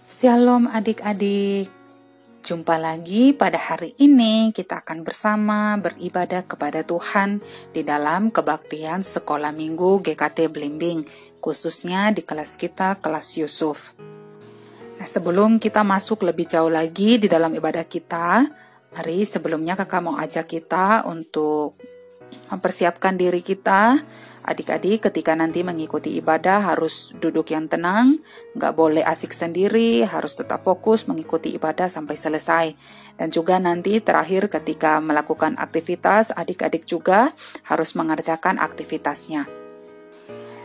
Shalom adik-adik, jumpa lagi pada hari ini. Kita akan bersama beribadah kepada Tuhan di dalam kebaktian sekolah minggu GKT Blimbing, khususnya di kelas kita, kelas Yusuf. Nah, sebelum kita masuk lebih jauh lagi di dalam ibadah kita, mari sebelumnya kakak mau ajak kita untuk mempersiapkan diri kita. Adik-adik ketika nanti mengikuti ibadah harus duduk yang tenang, nggak boleh asik sendiri, harus tetap fokus mengikuti ibadah sampai selesai. Dan juga nanti terakhir ketika melakukan aktivitas, adik-adik juga harus mengerjakan aktivitasnya.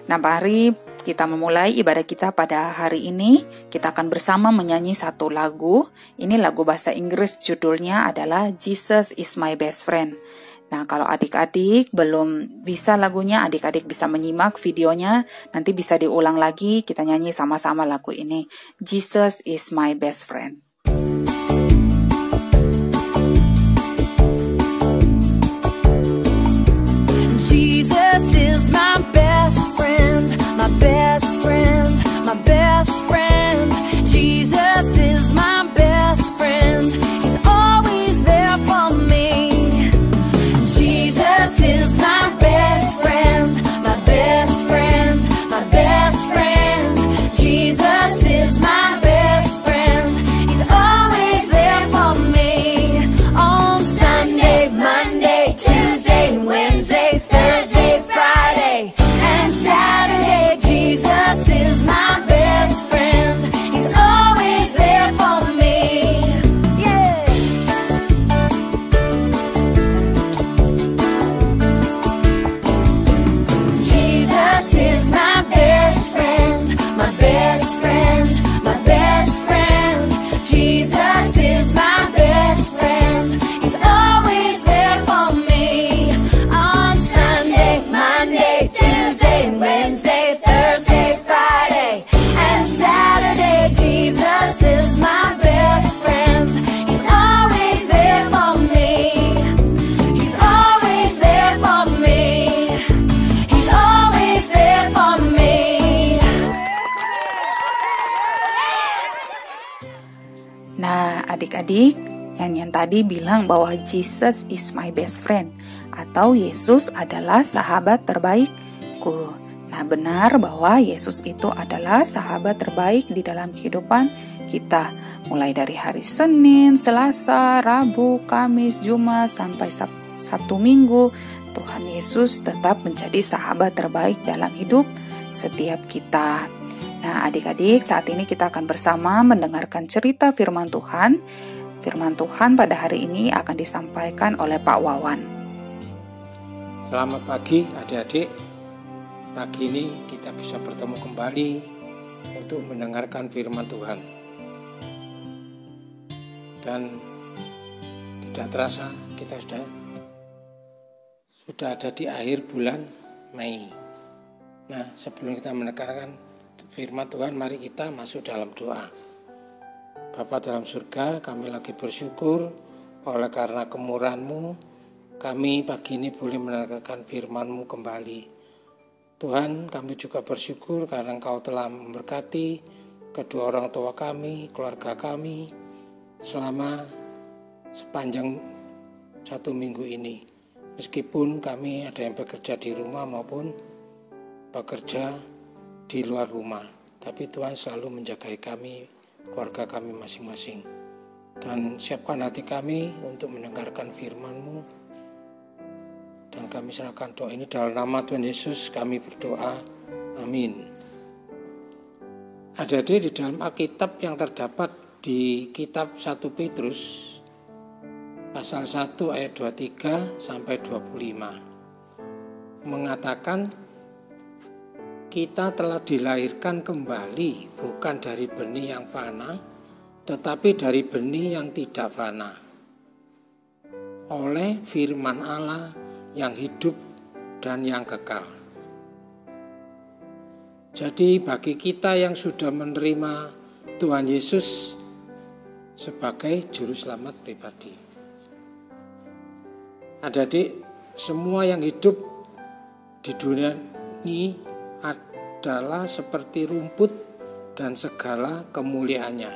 Nah, mari kita memulai ibadah kita pada hari ini. Kita akan bersama menyanyi satu lagu. Ini lagu bahasa Inggris, judulnya adalah Jesus is my best friend. Nah, kalau adik-adik belum bisa lagunya, adik-adik bisa menyimak videonya, nanti bisa diulang lagi, kita nyanyi sama-sama lagu ini. Jesus is my best friend. Jesus is my best friend, my best friend, my best friend. Jesus is my best friend, he's always there for me. Jesus is my best friend, my best friend, my best friend. Jesus is my best friend, he's always there for me. On Sunday, Monday, Tuesday, Wednesday, Thursday, Friday, and Saturday, Jesus is my best friend, he's always there for me. Yeah. Jesus is my best friend, my best friend, my best friend. Jesus is my best friend, he's always there for me. On Sunday, Monday, Tuesday, Wednesday, Thursday, Friday, and Saturday, Jesus is my best friend, he's always there for me. He's always there for me. He's always there for me. Nah, adik-adik, nyanyian tadi bilang bahwa Jesus is my best friend, atau Yesus adalah sahabat terbaikku. Nah, benar bahwa Yesus itu adalah sahabat terbaik di dalam kehidupan kita. Mulai dari hari Senin, Selasa, Rabu, Kamis, Jumat, sampai Sabtu Minggu, Tuhan Yesus tetap menjadi sahabat terbaik dalam hidup setiap kita. Nah, adik-adik, saat ini kita akan bersama mendengarkan cerita firman Tuhan. Firman Tuhan pada hari ini akan disampaikan oleh Pak Wawan. Selamat pagi adik-adik. Pagi ini kita bisa bertemu kembali untuk mendengarkan firman Tuhan. Dan tidak terasa kita sudah ada di akhir bulan Mei. Nah, sebelum kita mendengarkan firman Tuhan, mari kita masuk dalam doa. Bapa dalam surga, kami lagi bersyukur oleh karena kemurahan-Mu, kami pagi ini boleh mendengarkan firman-Mu kembali. Tuhan, kami juga bersyukur karena Engkau telah memberkati kedua orang tua kami, keluarga kami, selama sepanjang satu minggu ini. Meskipun kami ada yang bekerja di rumah maupun bekerja di luar rumah, tapi Tuhan selalu menjagai kami, keluarga kami masing-masing. Dan siapkan hati kami untuk mendengarkan firman-Mu. Dan kami serahkan doa ini dalam nama Tuhan Yesus kami berdoa. Amin. Adik-adik, di dalam Alkitab yang terdapat di kitab 1 Petrus pasal 1 ayat 23 sampai 25 mengatakan, kita telah dilahirkan kembali bukan dari benih yang fana, tetapi dari benih yang tidak fana, oleh firman Allah yang hidup dan yang kekal. Jadi bagi kita yang sudah menerima Tuhan Yesus sebagai juru selamat pribadi, adik-adik, semua yang hidup di dunia ini adalah seperti rumput dan segala kemuliaannya,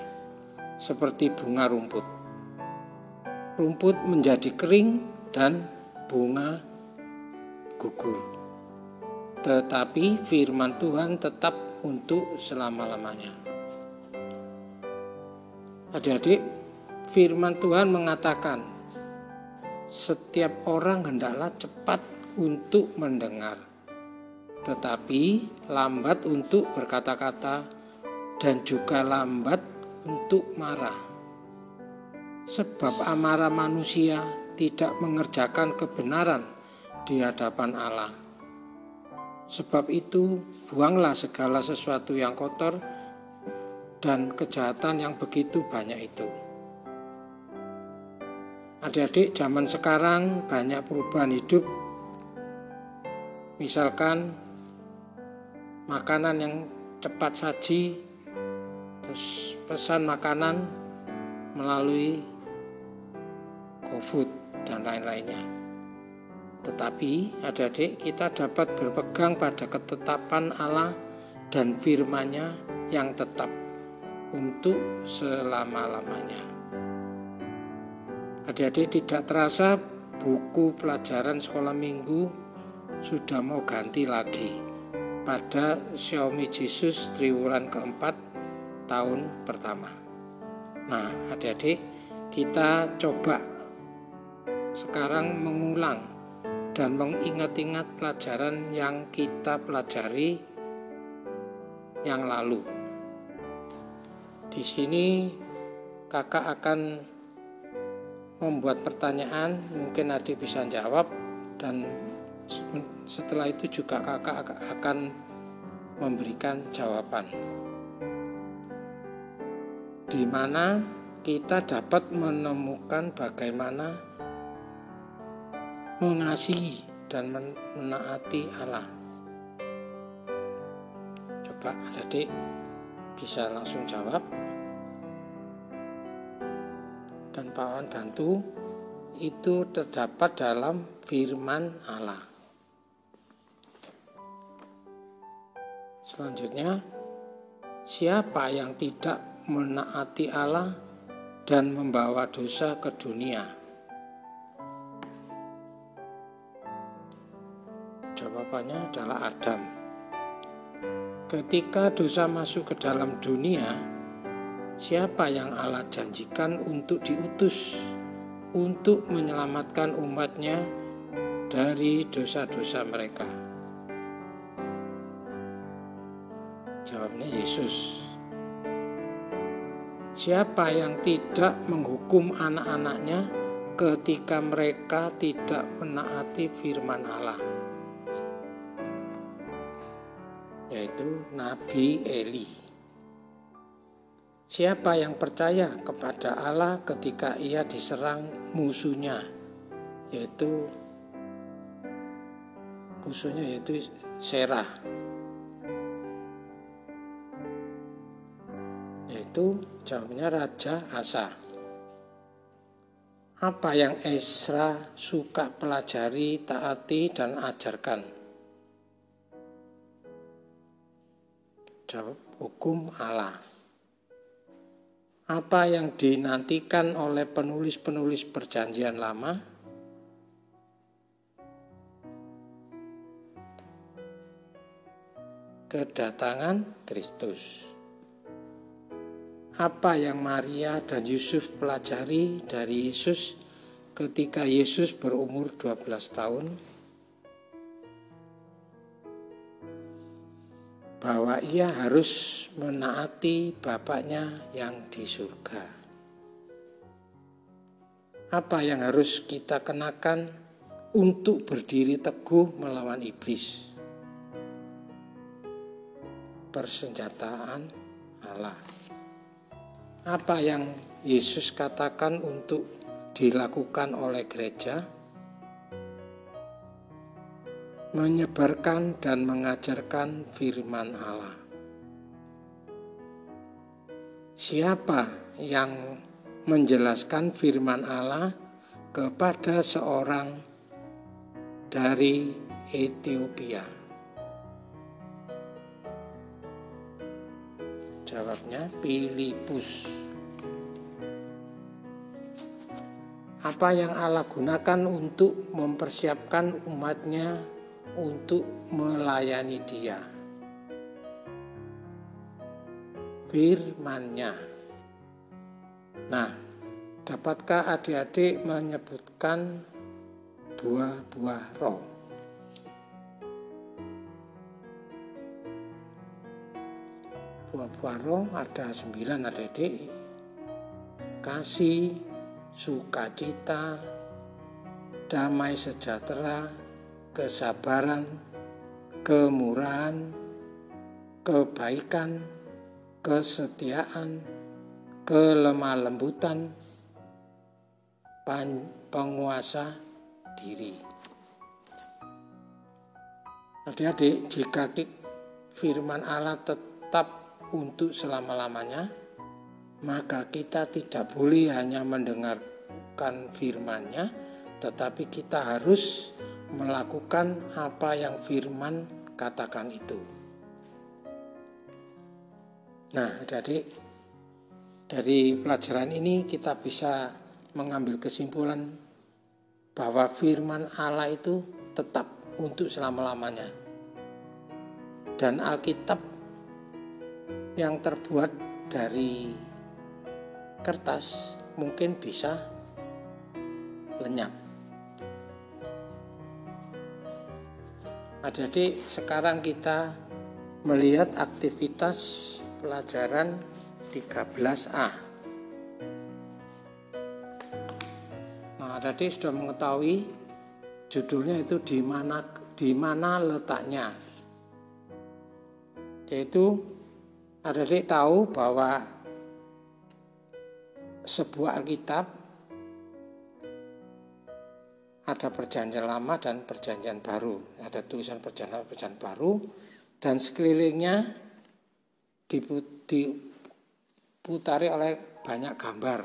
seperti bunga rumput. Rumput menjadi kering dan bunga gugur. Tetapi firman Tuhan tetap untuk selama-lamanya. Adik-adik, firman Tuhan mengatakan, setiap orang hendaklah cepat untuk mendengar, tetapi lambat untuk berkata-kata dan juga lambat untuk marah. Sebab amarah manusia tidak mengerjakan kebenaran di hadapan Allah. Sebab itu, buanglah segala sesuatu yang kotor dan kejahatan yang begitu banyak itu. Adik-adik, zaman sekarang banyak perubahan hidup. Misalkan makanan yang cepat saji, terus pesan makanan melalui GoFood dan lain-lainnya. Tetapi adik-adik, kita dapat berpegang pada ketetapan Allah dan firman-Nya yang tetap untuk selama-lamanya. Adik-adik, tidak terasa buku pelajaran sekolah minggu sudah mau ganti lagi pada Xiaomi Jesus triwulan keempat tahun pertama. Nah, adik-adik, kita coba sekarang mengulang dan mengingat-ingat pelajaran yang kita pelajari yang lalu. Di sini kakak akan membuat pertanyaan, mungkin adik bisa jawab, dan setelah itu juga kakak akan memberikan jawaban, di mana kita dapat menemukan bagaimana mengasihi dan menaati Allah. Coba adik bisa langsung jawab, dan Pak Wan bantu. Itu terdapat dalam firman Allah. Selanjutnya, siapa yang tidak menaati Allah dan membawa dosa ke dunia? Jawabannya adalah Adam. Ketika dosa masuk ke dalam dunia, siapa yang Allah janjikan untuk diutus untuk menyelamatkan umatnya dari dosa-dosa mereka? Jawabnya Yesus. Siapa yang tidak menghukum anak-anaknya ketika mereka tidak menaati firman Allah? Yaitu Nabi Eli. Siapa yang percaya kepada Allah ketika ia diserang musuhnya, yaitu Serah, yaitu jawabnya Raja Asa. Apa yang Ezra suka pelajari, taati, dan ajarkan? Jawab hukum Allah. Apa yang dinantikan oleh penulis-penulis Perjanjian Lama? Kedatangan Kristus. Apa yang Maria dan Yusuf pelajari dari Yesus ketika Yesus berumur 12 tahun? Bahwa ia harus menaati Bapaknya yang di surga. Apa yang harus kita kenakan untuk berdiri teguh melawan iblis? Persenjataan Allah. Apa yang Yesus katakan untuk dilakukan oleh gereja? Menyebarkan dan mengajarkan firman Allah. Siapa yang menjelaskan firman Allah kepada seorang dari Ethiopia? jawabnya Filipus. Apa yang Allah gunakan untuk mempersiapkan umatnya untuk melayani Dia? Firman-Nya. Nah, dapatkah adik-adik menyebutkan buah-buah roh? Buah-buah roh ada 9 adik-adik. Kasih, sukacita, damai sejahtera, kesabaran, kemurahan, kebaikan, kesetiaan, kelemah lembutan, penguasa diri. Adik-adik, jika firman Allah tetap untuk selama-lamanya, maka kita tidak boleh hanya mendengarkan firman-Nya, tetapi kita harus melakukan apa yang firman katakan itu. Nah, adik-adik, dari pelajaran ini kita bisa mengambil kesimpulan bahwa firman Allah itu tetap untuk selama-lamanya. Dan Alkitab yang terbuat dari kertas mungkin bisa lenyap. Adik-adik, sekarang kita melihat aktivitas pelajaran 13A. Nah, adik-adik sudah mengetahui judulnya itu di mana letaknya. Yaitu adik-adik tahu bahwa sebuah Alkitab ada perjanjian lama dan perjanjian baru. Ada tulisan perjanjian baru dan sekelilingnya diputari oleh banyak gambar.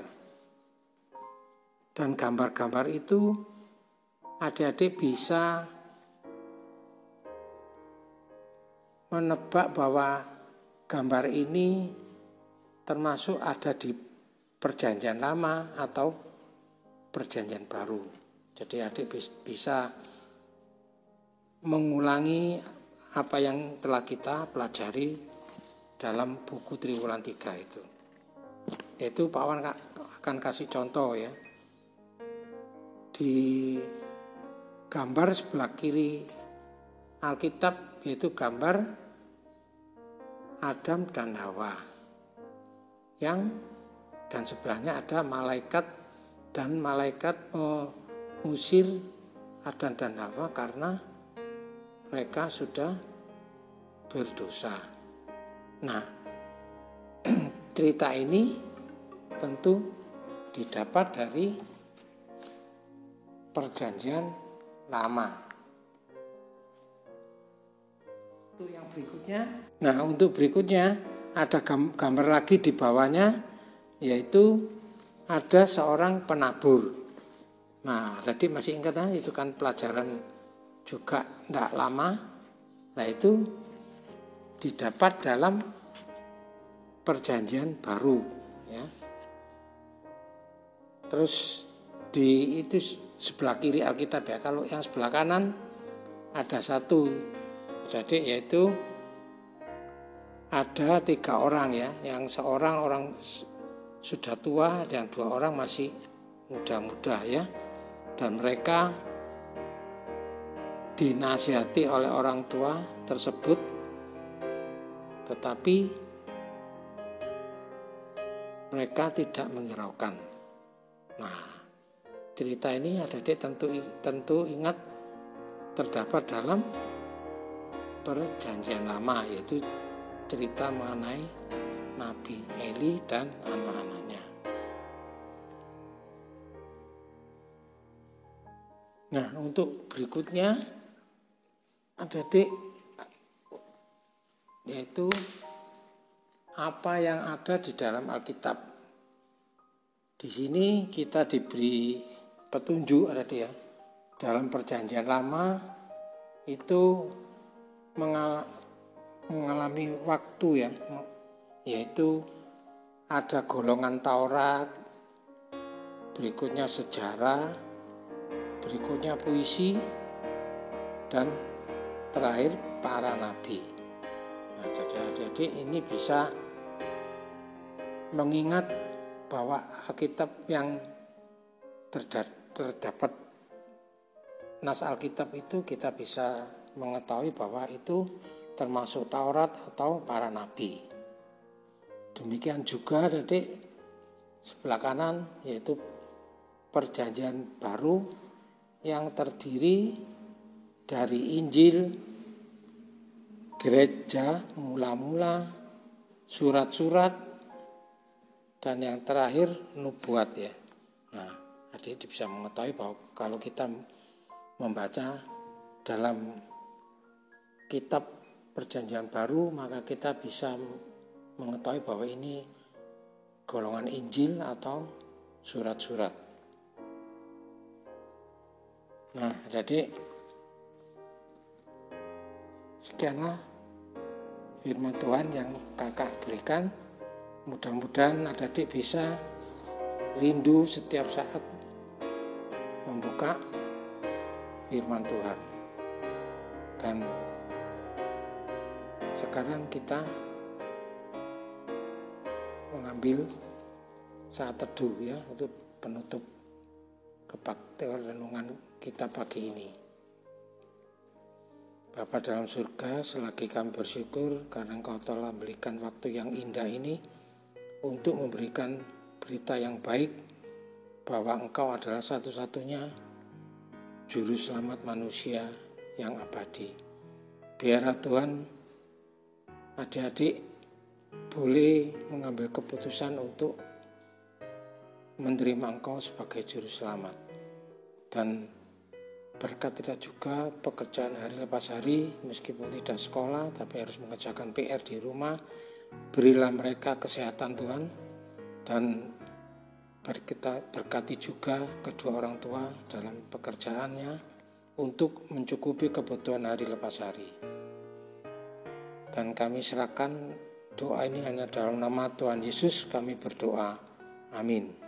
Dan gambar-gambar itu adik-adik bisa menebak bahwa gambar ini termasuk ada di perjanjian lama atau perjanjian baru. Jadi adik bisa mengulangi apa yang telah kita pelajari dalam buku Triwulan 3 itu. Yaitu Pak Wan akan kasih contoh ya. Di gambar sebelah kiri Alkitab yaitu gambar Adam dan Hawa, dan sebelahnya ada malaikat, dan malaikat mengusir Adam dan Hawa karena mereka sudah berdosa. Nah, cerita ini tentu didapat dari perjanjian lama. Itu yang berikutnya. Nah, untuk berikutnya ada gambar lagi di bawahnya, yaitu ada seorang penabur. Nah, tadi masih ingat itu kan pelajaran juga tidak lama. Nah, itu didapat dalam perjanjian baru ya. Terus di itu sebelah kiri Alkitab ya. Kalau yang sebelah kanan ada satu, jadi yaitu ada 3 orang ya, yang seorang orang sudah tua dan 2 orang masih muda-muda ya, dan mereka dinasihati oleh orang tua tersebut, tetapi mereka tidak menghiraukan. Nah, cerita ini adik-adik tentu ingat terdapat dalam perjanjian lama, yaitu cerita mengenai Nabi Eli dan anak-anaknya. Nah, untuk berikutnya adik-adik, yaitu apa yang ada di dalam Alkitab. Di sini kita diberi petunjuk adik-adik ya. Dalam perjanjian lama itu mengalami waktu ya, yaitu ada golongan Taurat, berikutnya sejarah, berikutnya puisi, dan terakhir para nabi. Nah, jadi ini bisa mengingat bahwa Alkitab yang terdapat nas Alkitab itu kita bisa mengetahui bahwa itu termasuk Taurat atau para nabi. Demikian juga tadi sebelah kanan yaitu Perjanjian Baru yang terdiri dari Injil, gereja, mula-mula, surat-surat, dan yang terakhir nubuat ya. Nah, jadi bisa mengetahui bahwa kalau kita membaca dalam kitab Perjanjian Baru, maka kita bisa mengetahui bahwa ini golongan Injil atau surat-surat. Nah, jadi sekianlah firman Tuhan yang kakak berikan. Mudah-mudahan adik-adik bisa rindu setiap saat membuka firman Tuhan. Dan sekarang kita mengambil saat teduh ya untuk penutup kebaktian renungan kita pagi ini. Bapa dalam surga, selagi kami bersyukur karena Engkau telah memberikan waktu yang indah ini untuk memberikan berita yang baik bahwa Engkau adalah satu-satunya juru selamat manusia yang abadi. Biarlah Tuhan adik-adik boleh mengambil keputusan untuk menerima Engkau sebagai juru selamat. Dan berkatilah juga pekerjaan hari lepas hari, meskipun tidak sekolah tapi harus mengerjakan PR di rumah. Berilah mereka kesehatan Tuhan, dan berkati juga kedua orang tua dalam pekerjaannya untuk mencukupi kebutuhan hari lepas hari. Dan kami serahkan doa ini hanya dalam nama Tuhan Yesus kami berdoa. Amin.